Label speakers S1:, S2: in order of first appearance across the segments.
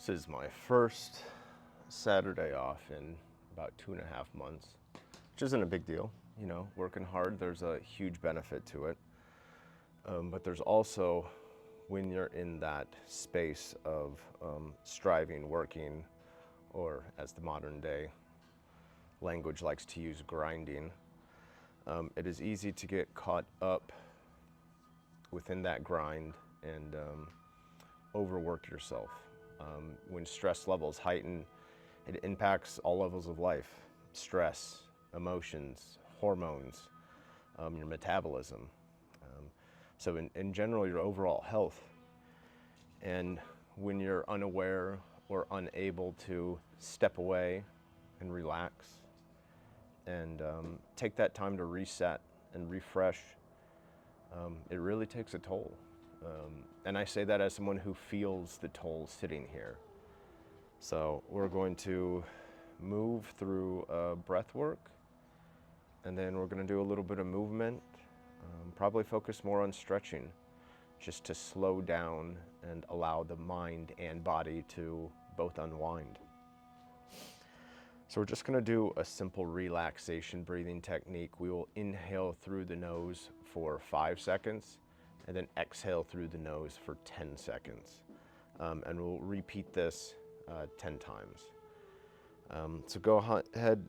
S1: This is my first Saturday off in about 2.5 months, which isn't a big deal. You know, working hard, there's a huge benefit to it. But there's also, when you're in that space of striving, working, or as the modern day language likes to use, grinding, it is easy to get caught up within that grind and overwork yourself. When stress levels heighten, it impacts all levels of life: stress, emotions, hormones, your metabolism. So in general, your overall health. And when you're unaware or unable to step away and relax and take that time to reset and refresh, it really takes a toll. And I say that as someone who feels the toll sitting here. So we're going to move through breath work, and then we're going to do a little bit of movement, probably focus more on stretching, just to slow down and allow the mind and body to both unwind. So we're just going to do a simple relaxation breathing technique. We will inhale through the nose for 5 seconds and then exhale through the nose for 10 seconds. And we'll repeat this 10 times. So go ahead,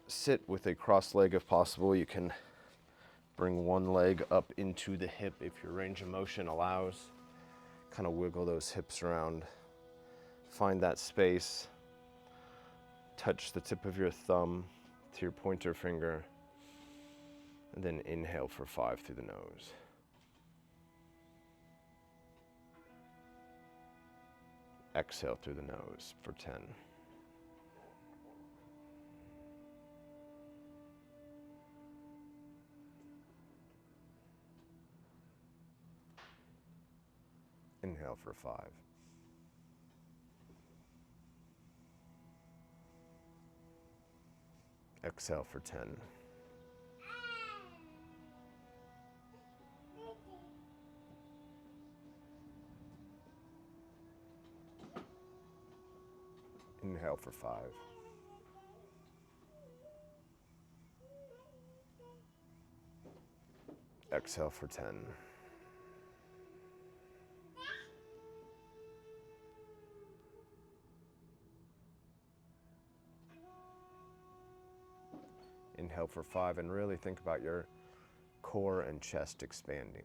S1: sit with a crossed leg if possible. You can bring one leg up into the hip if your range of motion allows. Kind of wiggle those hips around. Find that space. Touch the tip of your thumb to your pointer finger. And then inhale for 5 through the nose. Exhale through the nose for 10. Inhale for 5. Exhale for 10. Inhale for 5. Exhale for 10. Inhale for 5, and really think about your core and chest expanding.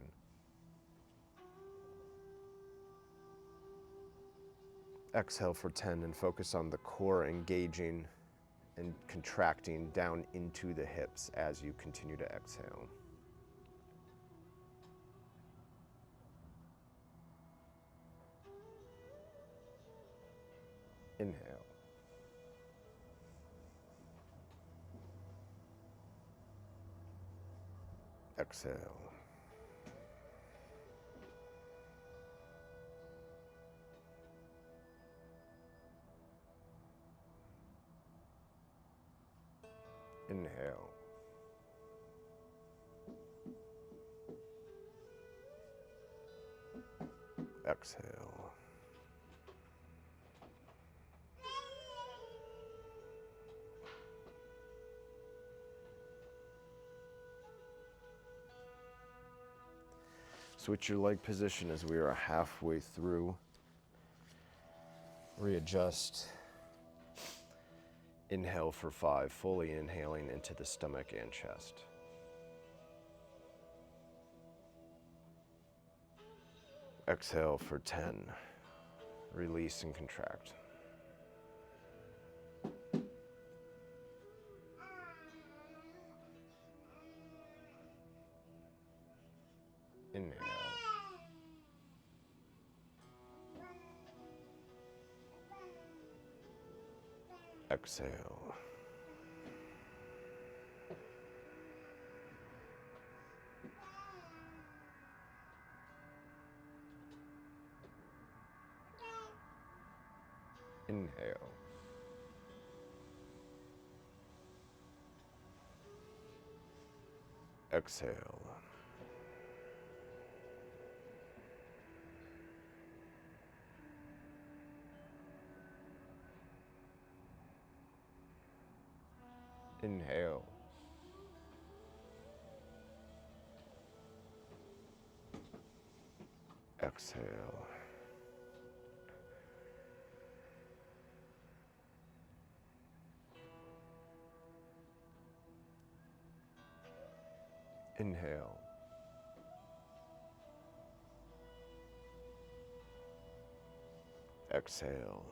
S1: Exhale for 10 and focus on the core engaging and contracting down into the hips as you continue to exhale. Inhale. Exhale. Inhale. Exhale. Switch your leg position as we are halfway through. Readjust. Inhale for 5, fully inhaling into the stomach and chest. Exhale for 10. Release and contract. Inhale. Exhale. Inhale. Exhale. Inhale. Exhale. Inhale. Exhale.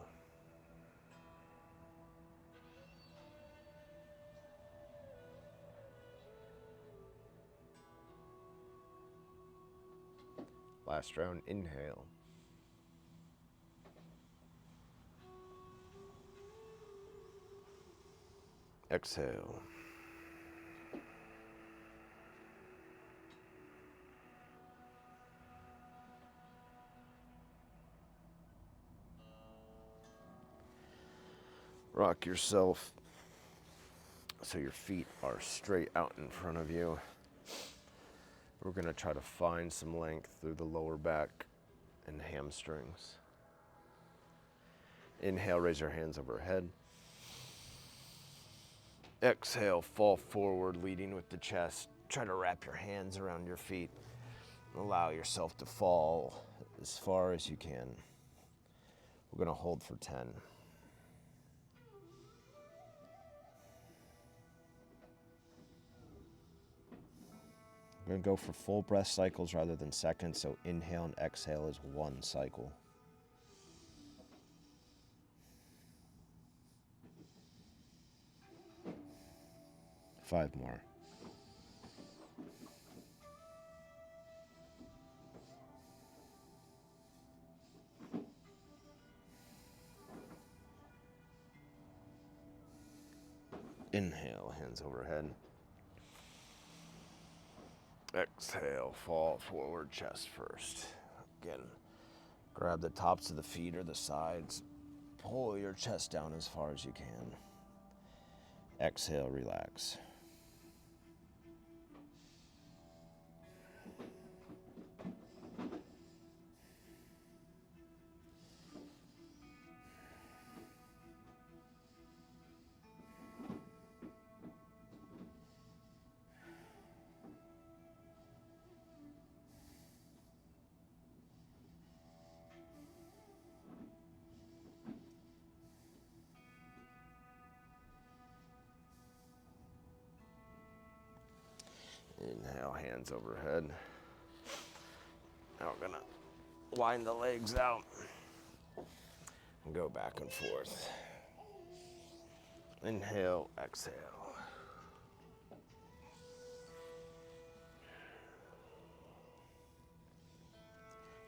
S1: Last round, inhale. Exhale. Rock yourself so your feet are straight out in front of you. We're going to try to find some length through the lower back and hamstrings. Inhale, raise your hands overhead. Exhale, fall forward, leading with the chest. Try to wrap your hands around your feet. Allow yourself to fall as far as you can. We're going to hold for 10. We're going to go for full breath cycles rather than seconds, so inhale and exhale is one cycle. 5 more. Inhale, hands overhead. Exhale, fall forward, chest first. Again, grab the tops of the feet or the sides. Pull your chest down as far as you can. Exhale, relax. Inhale, hands overhead. Now we're gonna wind the legs out and go back and forth. Inhale, exhale.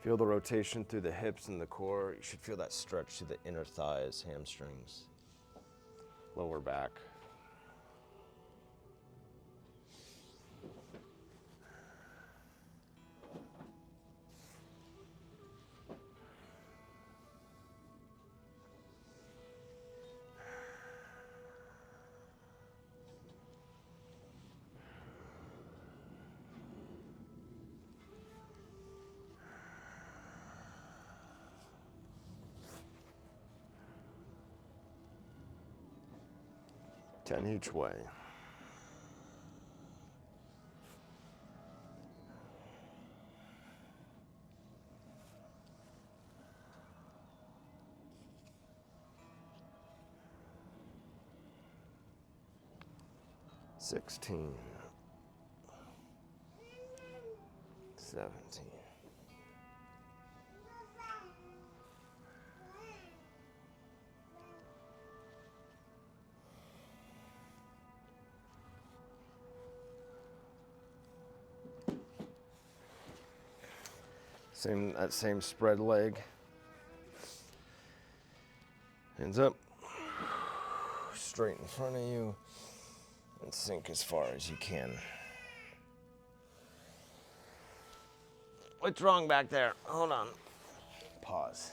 S1: Feel the rotation through the hips and the core. You should feel that stretch to the inner thighs, hamstrings, lower back. Ten each way. Sixteen. 17. That same spread leg. Hands up. Straight in front of you. And sink as far as you can. What's wrong back there? Hold on. Pause.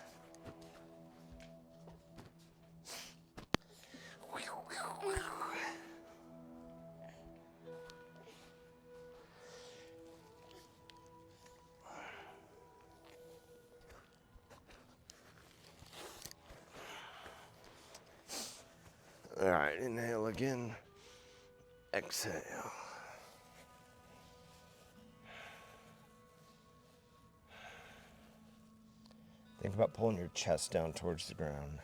S1: All right, inhale again. Exhale. Think about pulling your chest down towards the ground.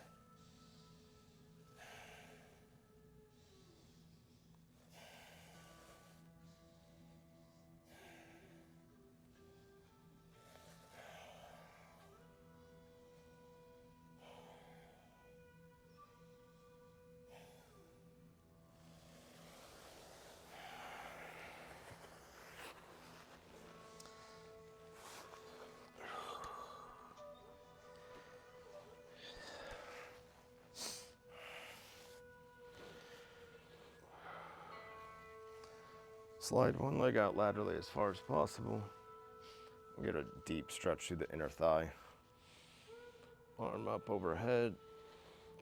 S1: Slide one leg out laterally as far as possible. Get a deep stretch through the inner thigh. Arm up overhead,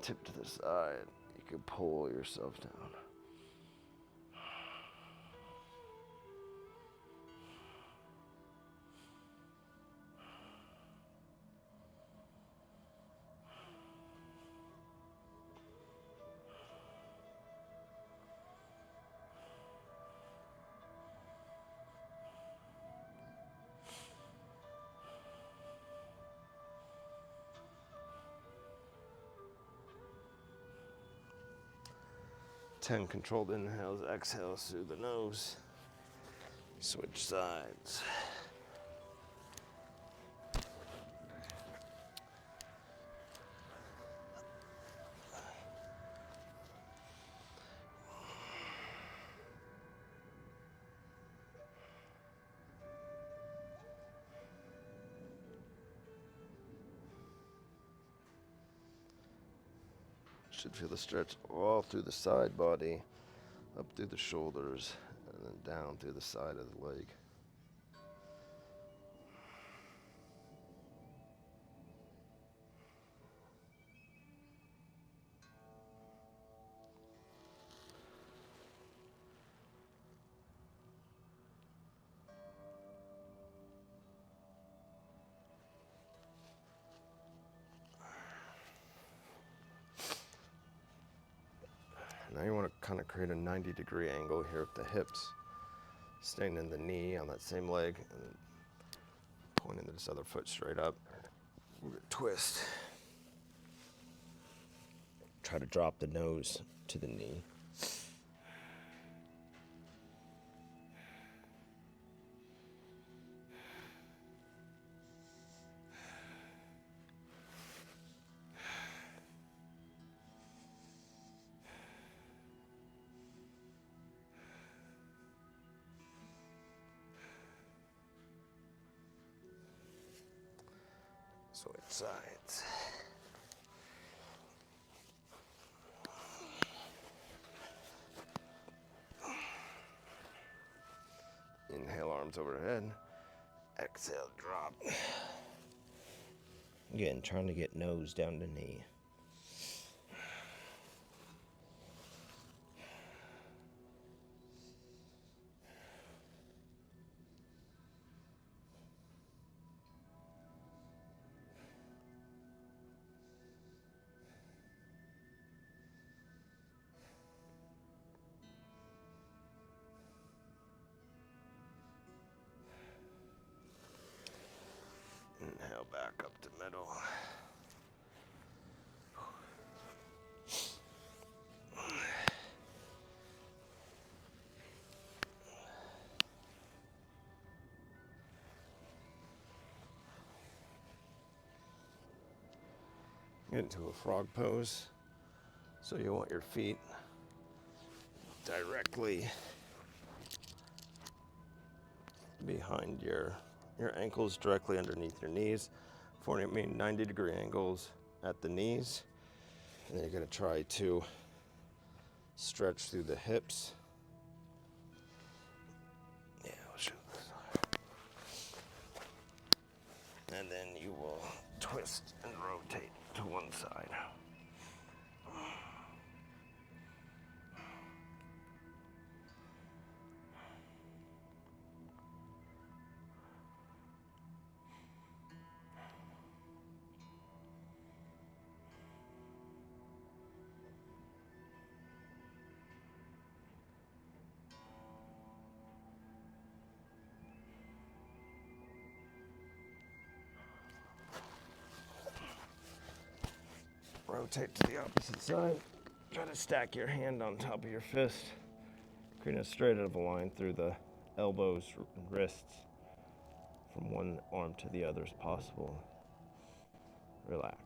S1: tip to the side. You can pull yourself down. Ten controlled inhales, exhales through the nose. Switch sides. Should feel the stretch all through the side body, up through the shoulders, and then down through the side of the leg. Now you want to kind of create a 90-degree angle here with the hips, staying in the knee on that same leg, and then pointing this other foot straight up. Twist. Try to drop the nose to the knee. Switch sides. Inhale, arms overhead. Exhale, drop. Again, trying to get nose down to knee. Inhale back up to middle. Get into a frog pose. So you want your feet directly behind your ankles, directly underneath your knees, forming 90-degree angles at the knees. And then you're going to try to stretch through the hips. Yeah, I'll show this. And then you will twist and rotate to one side. rotate to the opposite side. Try to stack your hand on top of your fist, creating as straight of a line through the elbows and wrists from one arm to the other as possible. Relax.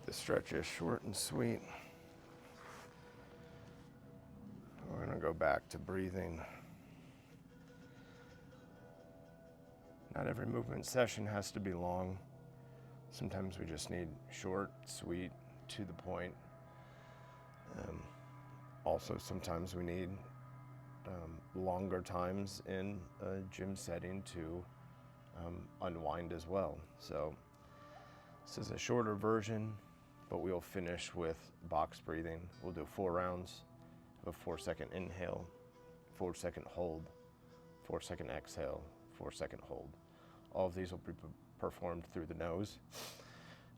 S1: The stretch is short and sweet. We're going to go back to breathing. Not every movement session has to be long. Sometimes we just need short, sweet, to the point. Also, sometimes we need longer times in a gym setting to unwind as well. So this is a shorter version, but we'll finish with box breathing. We'll do 4 rounds of a 4-second inhale, 4-second hold, 4-second exhale, 4-second hold. All of these will be performed through the nose.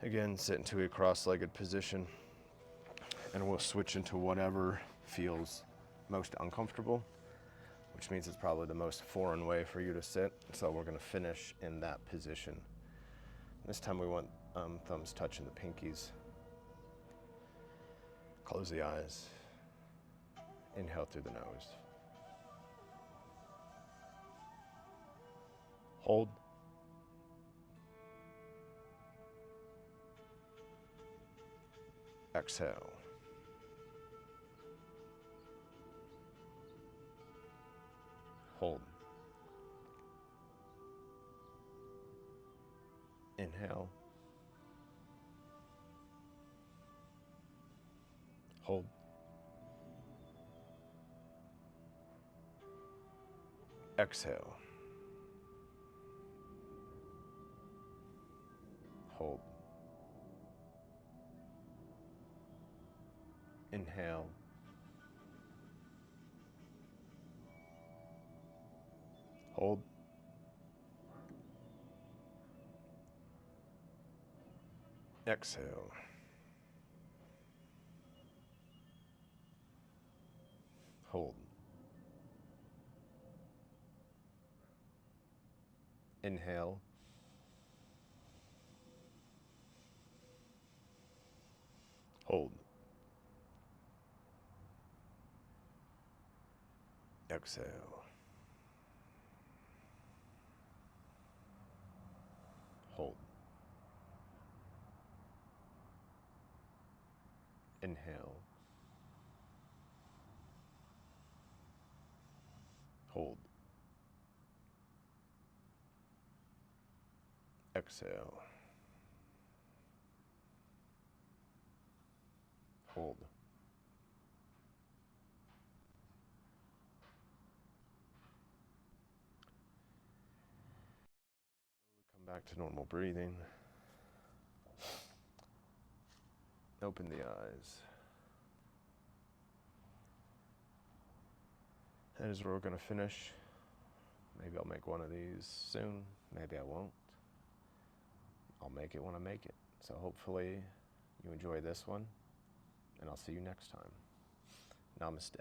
S1: Again, sit into a cross-legged position, and we'll switch into whatever feels most uncomfortable, which means it's probably the most foreign way for you to sit. So we're going to finish in that position. This time we want thumbs touching the pinkies. Close the eyes. Inhale through the nose. Hold. Exhale. Hold. Inhale. Hold. Exhale. Hold. Inhale. Hold. Exhale. Hold. Inhale. Hold. Exhale. Hold. Inhale. Hold. Exhale. Hold. Come back to normal breathing. Open the eyes. That is where we're going to finish. Maybe I'll make one of these soon. Maybe I won't. I'll make it when I make it. So hopefully you enjoy this one, and I'll see you next time. Namaste.